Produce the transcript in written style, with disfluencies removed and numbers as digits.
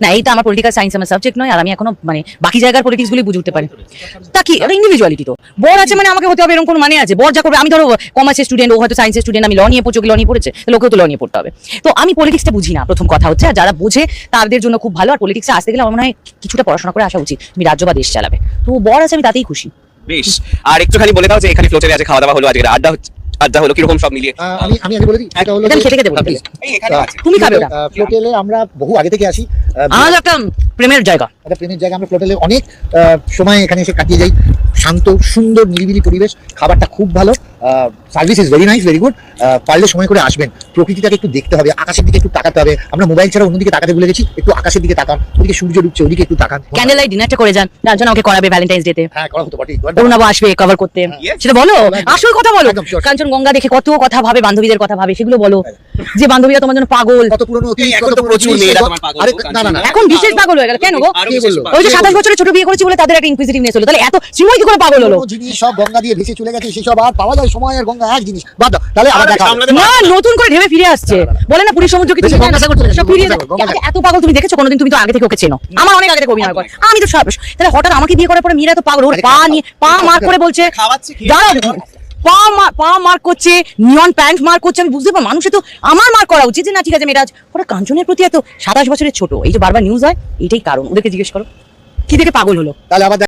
না, এইটা আমার পলিটিক্যাল সায়েন্স আমার সাবজেক্ট নয়, আর আমি এখনো মানে বাকি জায়গার পলিটিক্স গুলি বুঝে উঠতে পারি। তা কি এটা ইন্ডিভিজুয়ালিটি তো বর আছে মানে আমাকে হতে হবে এরকম কোনো মানে আছে? বর যা করবে, আমি ধরো কমার্সের স্টুডেন্ট, ও হয়তো সায়েন্সের স্টুডেন্ট, আমি ল নিয়ে পড়ছি, ল নিয়ে পড়েছে, লোকেও তো ল নিয়ে পড়তে হবে। তো আমি পলিটিক্সটা বুঝি না, প্রথম কথা হচ্ছে। আর যারা বোঝে তাদের জন্য খুব ভালো। আর পলিটিক্সে আসতে গেলে আমার মনে হয় কিছুটা পড়াশোনা করে আসা উচিত। তুমি রাজ্য বা দেশ চালাবে, তো বর আছে, আমি তাতেই খুশি। বেশ, আর একটুখানি বলে দাও যে এখানে ফ্লোটারে আজকে খাওয়া দাওয়া হলো, আজকে আড্ডা হলো, কিরকম সব মিলিয়ে? আমি আগে বলে দিই, সেটা হলো এটা আমি খেতে খেতে বলতে এই এখানে আছে। তুমি খাবে ওটা? ফ্লোটেলে আমরা বহু আগে থেকে আসি। আমার একটা প্রেমের জায়গা, একটা প্রেমের জায়গা। আমরা ফ্লোটেলে অনেক সময় এখানে এসে কাটিয়ে যাই। শান্ত, সুন্দর, নিরিবিলি পরিবেশ, খাবারটা খুব ভালো, service is very nice, very good. পারলে সময় করে আসবেন, প্রকৃতিটাকে একটু দেখতে হবে, আকাশের দিকে একটু তাকাতে হবে। আমরা মোবাইল ছাড়া অন্যদিকে তাকাতে ভুলে গেছি, একটু আকাশের দিকে তাকান, ওদিকে সূর্য ডুবছে, ওদিকে একটু তাকান। ক্যান্ডেল লাইট ডিনারটা করে যান, রাজনা ওকে করাবে ভ্যালেন্টাইন্স ডেতে। হ্যাঁ, করা হতো বটেই। অরুণাবু আসবে কভার করতে, Yes. সেটা বলো, একদম। আসল কথা বলো। একদম, sure. কাঞ্চনজঙ্ঘা দেখে কত কথা ভাবে, বান্ধবীদের কথা ভাবে, সেগুলো বলো। যে বান্ধবীরা তোমার জন্য পাগল, কত পুরনো অতীত, এখন কত তো প্রচুর পুরনো মেয়েরা জিনিস। তোমার পাগল, আরে, ও না, না, না, এখন বিশেষ পাগল হয়ে গেল কেন গো? আরো কে বেশি বললো? পাগল। ওই যে 27 বছরের ছোট বিয়ে করেছি বলে তাদের একটা ইনকুইজিটিভনেস হলো, তাহলে এত শ্রীময় কি করে পাগল হলো? পুরনো জিনিস সব গঙ্গা দিয়ে ভেসে চলে গেছে, সেসব আর পাওয়া যায়? সময় আর গঙ্গা এক জিনিস, বাদ দাও। তাহলে আবার দেখা হবে। সামলাতে না, নতুন করে ঢেবে ফিরে আসছে, বলে না পুরী সমুদ্র কি তুমি বেশি জানো? গঙ্গাসাগর চলে গেছে, সব ফিরিয়ে গঙ্গাসাগর, দাও। গঙ্গাসাগর। এত পাগল তুমি দেখেছো কোনোদিন? তুমি তো আগে থেকে ওকে চেনো, আমার অনেক আগে থেকে অভিনয় করে, আমি তো সব। তাহলে হঠাৎ আমাকে বিয়ে করার পরে মীরা তো পাগল, ওর পা নিয়ে পা মার করে বলছে, খাওয়াচ্ছে কি? দাঁড়াও, পা মার করছে, নিয়ন প্যান্ট মার করছে। আমি বুঝতে পারি মানুষের তো আমার মার করা উচিত যে না ঠিক আছে মেয়েরাজ। ওরা কাঞ্চনের প্রতি এত 27 বছরের ছোট, এই যে বারবার নিউজ হয়, এটাই কারণ। ওদেরকে জিজ্ঞেস করো কি দেখে পাগল হলো। তাহলে আবার